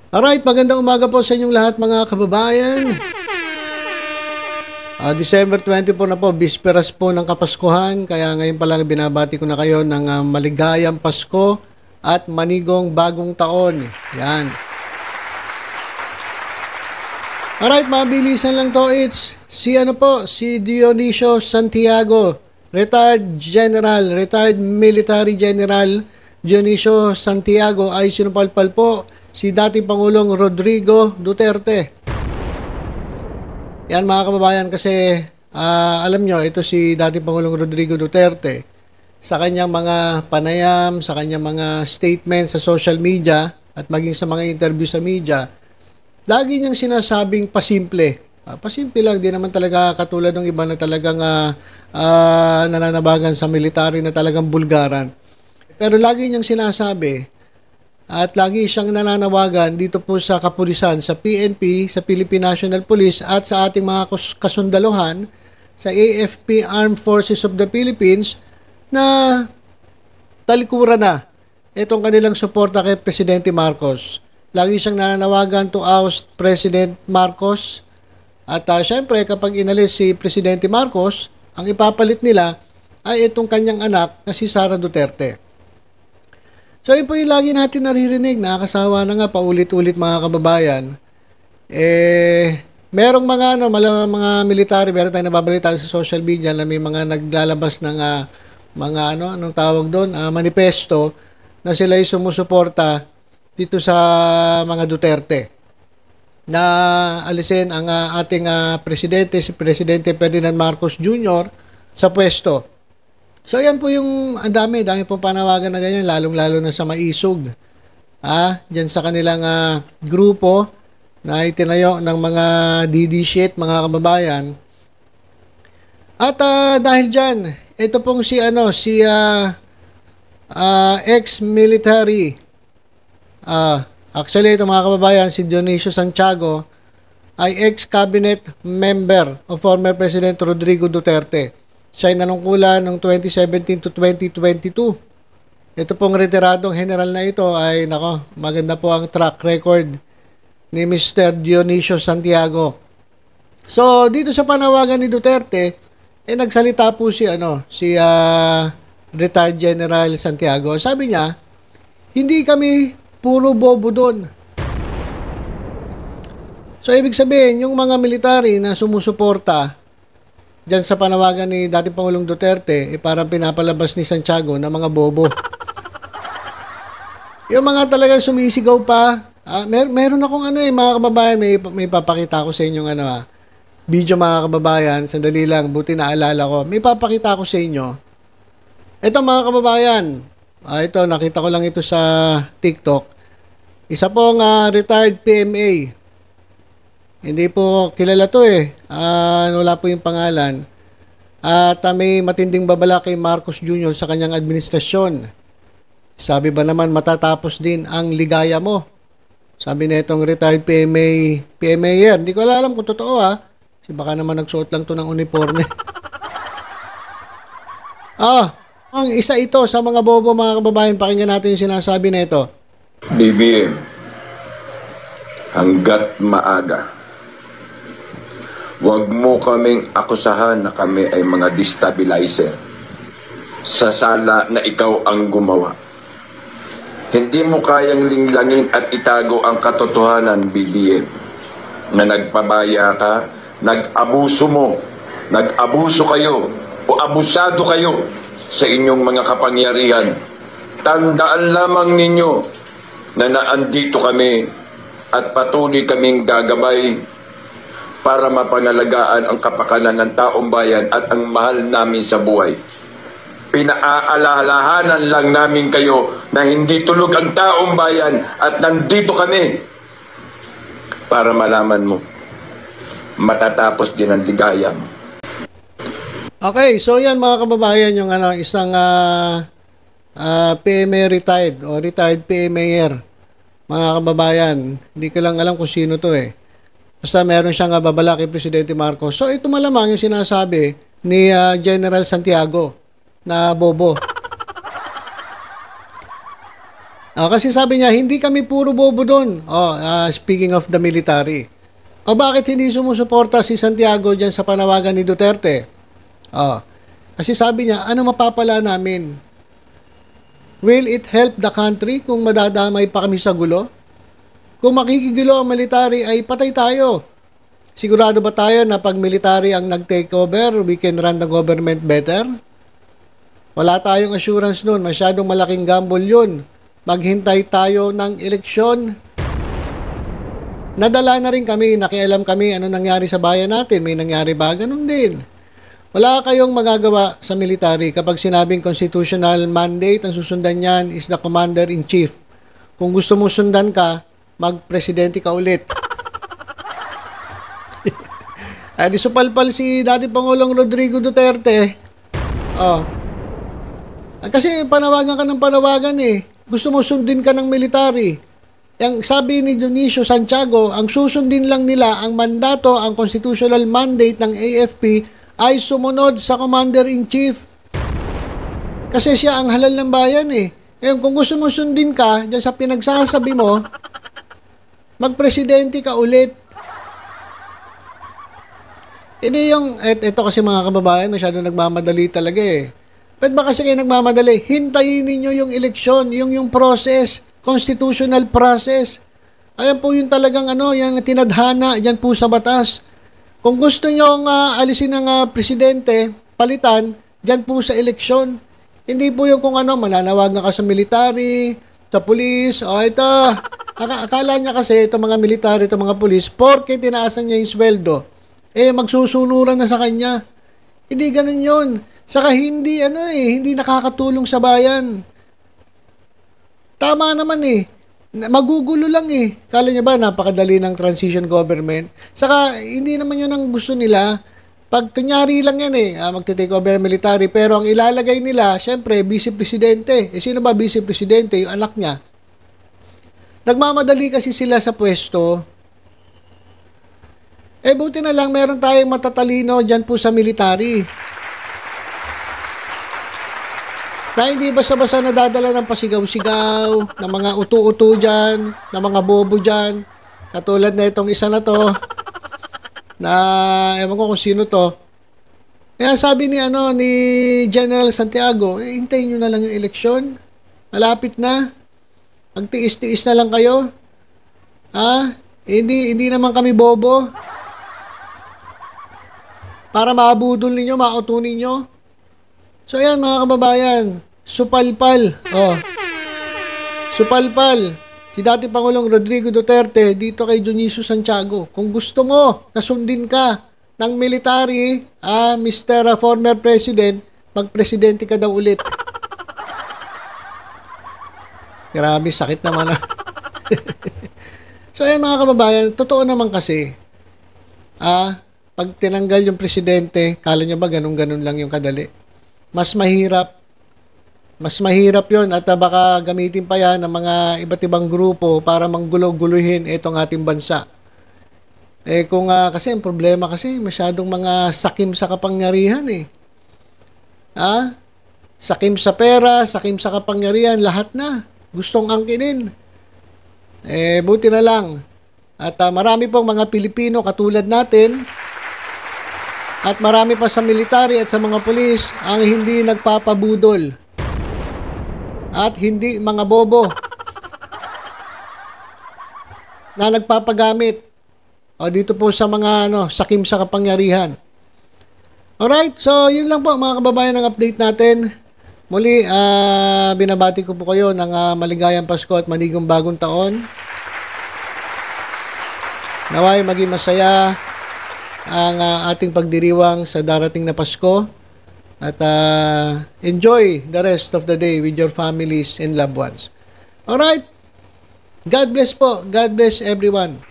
Alright, magandang umaga po sa inyong lahat mga kababayan. December 24 na po, bisperas po ng Kapaskuhan. Kaya ngayon pa lang binabati ko na kayo ng maligayang Pasko at manigong bagong taon. Yan. Alright, mabilisan lang to. It's si Dionisio Santiago, retired military general Dionisio Santiago ay sinupalpal po si dating Pangulong Rodrigo Duterte. Yan mga kababayan, kasi alam nyo, ito si dating Pangulong Rodrigo Duterte, sa kanyang mga panayam, sa kanyang mga statements sa social media at maging sa mga interview sa media, lagi niyang sinasabing pasimple. Pasimple lang, di naman talaga katulad ng iba na talagang nananabagan sa military na talagang bulgaran. Pero lagi niyang sinasabi at lagi siyang nananawagan dito po sa kapulisan, sa PNP, sa Philippine National Police at sa ating mga kasundaluhan sa AFP Armed Forces of the Philippines na talikuran na itong kanilang suporta kay Presidente Marcos. Lagi siyang nananawagan to oust President Marcos at syempre kapag inalis si Presidente Marcos, ang ipapalit nila ay itong kanyang anak na si Sara Duterte. So yun po yung lagi natin naririnig, nakakasawa na nga paulit-ulit mga kababayan. Merong mga mga military, meron tayong nababalita sa social media na may mga naglalabas ng mga anong tawag doon, manifesto na sila ay sumusuporta dito sa mga Duterte na alisin ang ating presidente, si Presidente Ferdinand Marcos Jr. sa pwesto. So yan po yung dami pong panawagan na ganyan, lalong-lalo na sa maisog. Diyan sa kanilang grupo na itinayo ng mga DD shit, mga kababayan. At dahil dyan, ito pong si ex-military. Actually, ito mga kababayan, si Dionisio Santiago ay ex-cabinet member of former President Rodrigo Duterte. Siya ay nanungkulan ng 2017 to 2022. Ito pong retiradong general na ito ay, maganda po ang track record ni Mr. Dionisio Santiago. So, dito sa panawagan ni Duterte, nagsalita po si retired General Santiago. Sabi niya, hindi kami puro bobo doon. So, ibig sabihin, yung mga military na sumusuporta diyan sa panawagan ni dating Pangulong Duterte, parang pinapalabas ni Santiago na mga bobo. Yung mga talagang sumisigaw pa, meron akong mga kababayan, may papakita ko sa inyong video mga kababayan, sandali lang, buti naalala ko. May papakita ko sa inyo. Ito mga kababayan, ito, nakita ko lang ito sa TikTok. Isa pong retired PMA. Hindi po kilala to wala po yung pangalan. At may matinding babala kay Marcos Jr. sa kanyang administrasyon. Sabi ba naman matatapos din ang ligaya mo? Sabi na itong retired PMA yan. Hindi ko alam kung totoo Kasi baka naman nagsuot lang to ng uniforme. Ang isa ito sa mga bobo mga kababayan, pakinggan natin yung sinasabi na ito. BBM, hanggat maaga, huwag mo kaming akusahan na kami ay mga destabilizer sa sala na ikaw ang gumawa. Hindi mo kayang linglangin at itago ang katotohanan, BBM, na nagpabaya ka, nag-abuso kayo o abusado kayo sa inyong mga kapangyarihan. Tandaan lamang ninyo na naandito kami at patuloy kaming gagabay para mapangalagaan ang kapakanan ng taong bayan at ang mahal namin sa buhay. Pinaalalahanan lang namin kayo na hindi tulog ang taong bayan at nandito kami para malaman mo. Matatapos din ang ligaya mo. Okay, so yan mga kababayan, yung isang PMA retired o retired PMAer. Mga kababayan, hindi ko lang alam kung sino to Basta meron siyang babala kay Presidente Marcos. So ito malamang yung sinasabi ni General Santiago na bobo. Kasi sabi niya, hindi kami puro bobo doon. Speaking of the military. Bakit hindi sumusuporta si Santiago dyan sa panawagan ni Duterte? Kasi sabi niya, ano mapapala namin? Will it help the country kung madadamay pa kami sa gulo? Kung makikigulo ang military ay patay tayo. Sigurado ba tayo na pag military ang nag-take over, we can run the government better? Wala tayong assurance nun. Masyadong malaking gamble yun. Maghintay tayo ng eleksyon. Nadala na rin kami, nakialam kami ano nangyari sa bayan natin. May nangyari ba? Ganun din. Wala kayong magagawa sa military kapag sinabing constitutional mandate, ang susundan niyan is the commander-in-chief. Kung gusto mong sundan ka, mag-presidente ka ulit. Ay, di supalpal si Dati Pangulong Rodrigo Duterte. Kasi panawagan ka ng panawagan eh. Gusto mo sundin ka ng military. Yang sabi ni Dionisio Santiago, ang susundin lang nila ang mandato, ang constitutional mandate ng AFP ay sumunod sa Commander-in-Chief. Kasi siya ang halal ng bayan eh. Ngayon, kung gusto mo sundin ka, dyan sa pinagsasabi mo, magpresidente ka ulit. Hindi yung, eto kasi mga kababayan, masyado nagmamadali talaga eh. Ba't ba kasi kayo nagmamadali? Hintayin ninyo yung eleksyon, yung process, constitutional process. Ayan po yung talagang yung tinadhana dyan po sa batas. Kung gusto nyo alisin ng presidente, palitan, dyan po sa eleksyon. Hindi po yung kung mananawagan ka sa military, sa pulis, ito. Akala niya kasi itong mga military, itong mga pulis, porke tinaasan niya yung sweldo, magsusunuran na sa kanya. Hindi ganun yun. Saka hindi hindi nakakatulong sa bayan. Tama naman magugulo lang Kala niya ba napakadali ng transition government? Saka hindi naman yun ang gusto nila. Pag kunyari lang yan magte-take over military, pero ang ilalagay nila, syempre, vice-presidente. Sino ba vice-presidente? Yung anak niya. Nagmamadali kasi sila sa pwesto. Buti na lang meron tayong matatalino dyan po sa military. Na hindi basta-basta nadadala ng pasigaw-sigaw, ng mga utu-utu dyan, ng mga bobo dyan. Katulad na itong isa na to, na ewan ko kung sino to. Kaya sabi ni General Santiago, hintayin nyo na lang yung eleksyon. Malapit na. Magtiis-tiis na lang kayo. Hindi naman kami bobo. Para maabudol ninyo, mautunin nyo. So ayan mga kababayan, supalpal. Supalpal. Si Dati Pangulong Rodrigo Duterte dito kay Dionisio Santiago. Kung gusto mo na sundin ka ng military, Mr. Former President, magpresidente ka daw ulit. Grabe, sakit naman So ayan mga kababayan, totoo naman kasi, pag tinanggal yung presidente, kala nyo ba ganun-ganun lang yung kadali? Mas mahirap yun at baka gamitin pa yan ng mga iba't ibang grupo para manggulo-guluhin itong ating bansa. Kasi ang problema kasi masyadong mga sakim sa kapangyarihan Sakim sa pera, sakim sa kapangyarihan, lahat na. Gustong angkinin. Buti na lang. At marami pong mga Pilipino katulad natin, at marami pa sa military at sa mga pulis ang hindi nagpapabudol. At hindi mga bobo na nagpapagamit dito po sa mga sakim sa kapangyarihan. Alright, so yun lang po mga kababayan ang update natin. Muli, binabati ko po kayo ng maligayang Pasko at manigong bagong taon. Naway maging masaya ang ating pagdiriwang sa darating na Pasko at enjoy the rest of the day with your families and loved ones. Alright, God bless po. God bless everyone.